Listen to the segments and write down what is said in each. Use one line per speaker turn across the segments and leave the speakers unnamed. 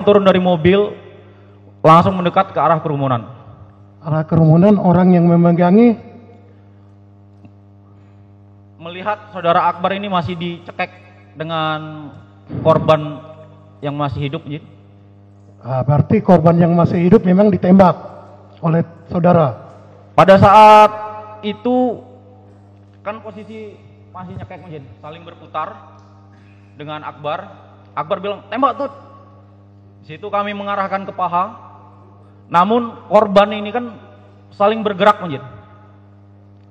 turun dari mobil, langsung mendekat ke arah kerumunan.
Arah kerumunan, orang yang memegangi
Melihat saudara Akbar ini masih dicekek dengan korban yang masih hidup, Jin.
berarti korban yang masih hidup memang ditembak oleh saudara.
Pada saat itu kan posisi masih nyekek, Jin, saling berputar dengan Akbar. Akbar bilang, tembak tuh. Di situ kami mengarahkan ke paha. Namun korban ini kan saling bergerak, Jin.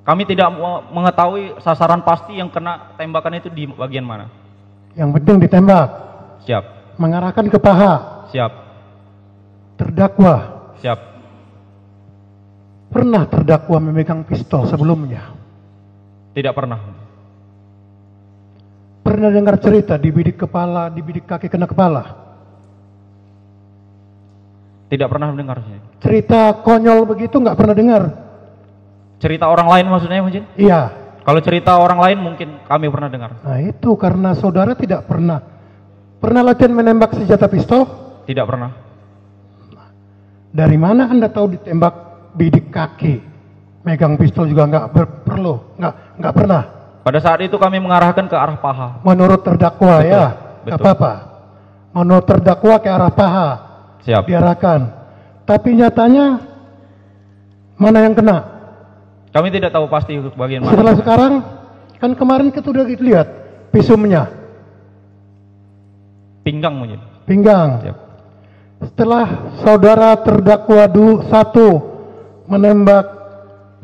Kami tidak mengetahui sasaran pasti yang kena tembakan itu di bagian mana.
Yang penting ditembak.
Siap.
Mengarahkan ke paha.
Siap.
Terdakwa.
Siap.
Pernah terdakwa memegang pistol sebelumnya?
Tidak pernah.
Pernah dengar cerita di bidik kepala, di bidik kaki kena kepala?
Tidak pernah mendengar.
Cerita konyol begitu nggak pernah dengar?
Cerita orang lain maksudnya, Jin?
Iya.
Kalau cerita orang lain mungkin kami pernah dengar.
Nah itu karena saudara tidak pernah. Pernah latihan menembak senjata pistol?
Tidak pernah.
Dari mana Anda tahu ditembak bidik kaki? Megang pistol juga nggak pernah.
Pada saat itu kami mengarahkan ke arah paha.
Menurut terdakwa. Betul, ya, nggak apa-apa. Menurut terdakwa ke arah paha.
Siap.
Diarahkan. Tapi nyatanya mana yang kena?
Kami tidak tahu pasti bagian mana.
Setelah sekarang, kan kemarin kita udah lihat visumnya.
Pinggang, mungkin.
Pinggang.
Siap.
Setelah saudara terdakwa 1 menembak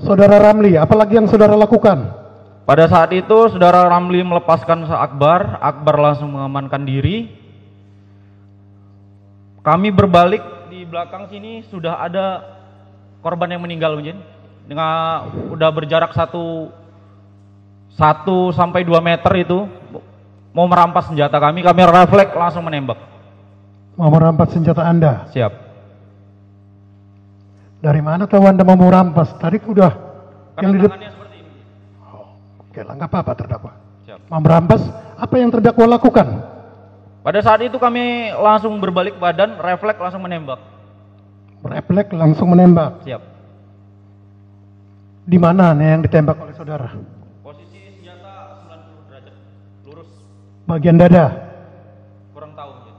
saudara Ramli, apalagi yang saudara lakukan?
Pada saat itu saudara Ramli melepaskan Akbar. Akbar langsung mengamankan diri. Kami berbalik, di belakang sini sudah ada korban yang meninggal, mungkin. Dengan udah berjarak 1 sampai 2 meter itu mau merampas senjata kami refleks langsung menembak.
Mau merampas senjata Anda?
Siap.
Dari mana tahu Anda mau merampas? Tadi udah yang di depan.
Seperti ini.
Oke lah, nggak apa-apa terdakwa.
Siap.
Mau merampas, apa yang terdakwa lakukan?
Pada saat itu kami langsung berbalik badan, refleks langsung menembak.
Refleks langsung menembak.
Siap.
Di mana nih yang ditembak oleh saudara?
Posisi senjata 90 derajat, lurus.
Bagian dada?
Kurang tahu. Ya.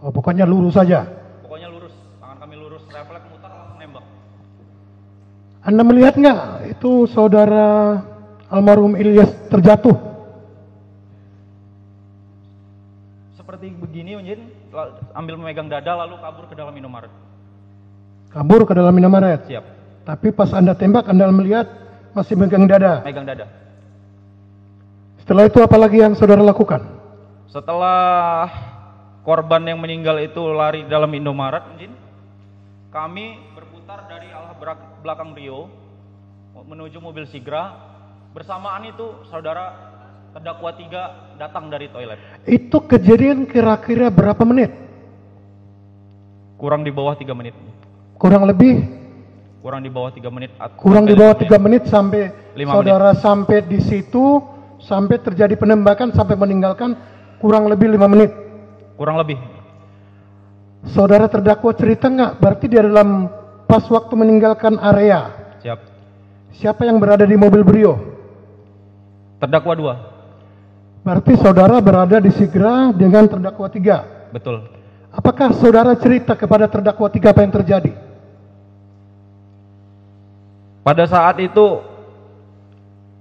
Oh, pokoknya lurus saja.
Pokoknya lurus, tangan kami lurus, refleks mutar langsung nembak.
Anda melihat nggak itu saudara almarhum Ilyas terjatuh?
Seperti begini, Unjin, ambil memegang dada lalu kabur ke dalam Indomaret.
Kabur ke dalam Indomaret?
Siap.
Tapi pas Anda tembak, Anda melihat masih megang dada.
Megang dada.
Setelah itu apalagi yang saudara lakukan?
Setelah korban yang meninggal itu lari dalam Indomaret, kami berputar dari arah belakang Rio menuju mobil Sigra. Bersamaan itu saudara terdakwa 3 datang dari toilet.
Itu kejadian kira-kira berapa menit?
Kurang di bawah 3 menit.
Kurang lebih?
Kurang di bawah 3 menit.
Kurang di bawah 3 menit sampai saudara
menit.
Sampai di situ, sampai terjadi penembakan, sampai meninggalkan kurang lebih 5 menit.
Kurang lebih.
Saudara terdakwa cerita nggak? Berarti di dalam pas waktu meninggalkan area.
Siap.
Siapa yang berada di mobil Brio?
Terdakwa 2.
Berarti saudara berada di Sigra dengan terdakwa 3.
Betul.
Apakah saudara cerita kepada terdakwa 3 apa yang terjadi?
Pada saat itu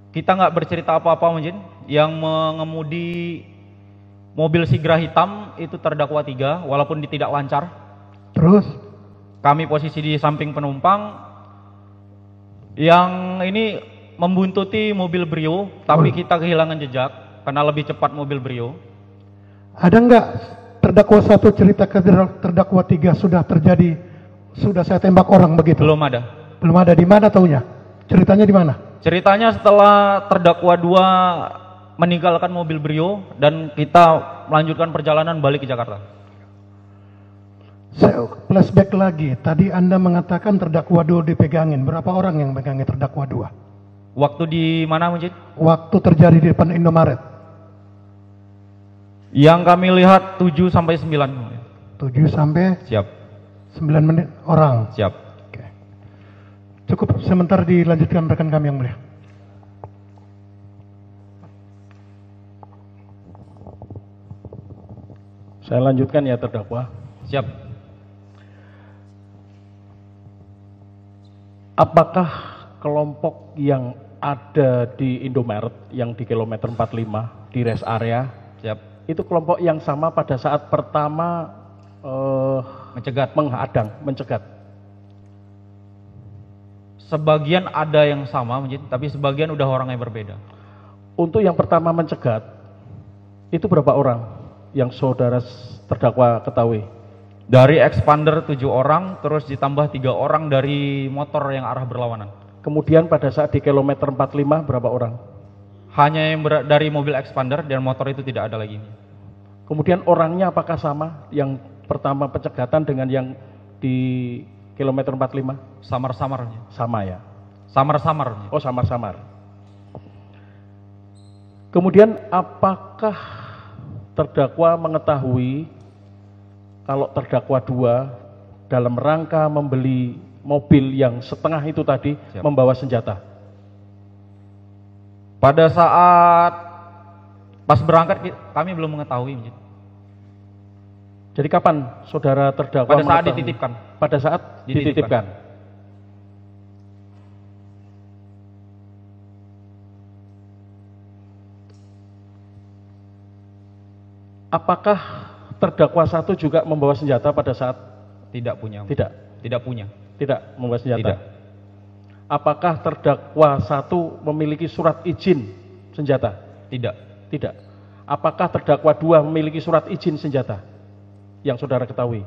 kita nggak bercerita apa-apa, mungkin. Yang mengemudi mobil Sigra hitam itu terdakwa 3, walaupun tidak lancar.
Terus?
Kami posisi di samping penumpang. Yang ini membuntuti mobil Brio, tapi kita kehilangan jejak karena lebih cepat mobil Brio.
Ada nggak terdakwa 1 cerita ke terdakwa 3 sudah terjadi, sudah saya tembak orang begitu?
Belum ada.
Belum ada. Di mana taunya? Ceritanya di mana?
Ceritanya setelah terdakwa 2 meninggalkan mobil Brio dan kita melanjutkan perjalanan balik ke Jakarta.
Saya flashback lagi. Tadi Anda mengatakan terdakwa 2 dipegangin. Berapa orang yang megangin terdakwa 2?
Waktu di mana, Mujid?
Waktu terjadi di depan Indomaret.
Yang kami lihat 7 sampai 9.
7 7 sampai
Siap.
9 menit orang.
Siap.
Oke. Cukup sebentar dilanjutkan rekan kami yang mulia.
Saya lanjutkan ya terdakwa.
Siap.
Apakah kelompok yang ada di Indomaret yang di kilometer 45 di rest area
Siap.
itu kelompok yang sama pada saat pertama
Mencegat.
mencegat?
Sebagian ada yang sama, tapi sebagian udah orang yang berbeda.
Untuk yang pertama mencegat itu berapa orang yang saudara terdakwa ketahui?
Dari expander 7 orang, terus ditambah 3 orang dari motor yang arah berlawanan.
Kemudian pada saat di kilometer 45 berapa orang?
Hanya yang dari mobil expander dan motor itu tidak ada lagi.
Kemudian orangnya apakah sama yang pertama pencegatan dengan yang di kilometer 45?
Samar-samarnya.
Sama ya?
Samar-samarnya.
Oh, samar-samar. Kemudian apakah terdakwa mengetahui kalau terdakwa 2 dalam rangka membeli mobil yang setengah itu tadi
Siap.
membawa senjata?
Pada saat pas berangkat kami belum mengetahui.
Jadi kapan saudara terdakwa
Pada saat
mengetahui?
dititipkan.
Pada saat dititipkan. Apakah terdakwa 1 juga membawa senjata pada saat
Tidak punya.
tidak
punya.
tidak membawa senjata?
Tidak.
Apakah terdakwa 1 memiliki surat izin senjata?
Tidak.
Tidak. Apakah terdakwa 2 memiliki surat izin senjata yang saudara ketahui?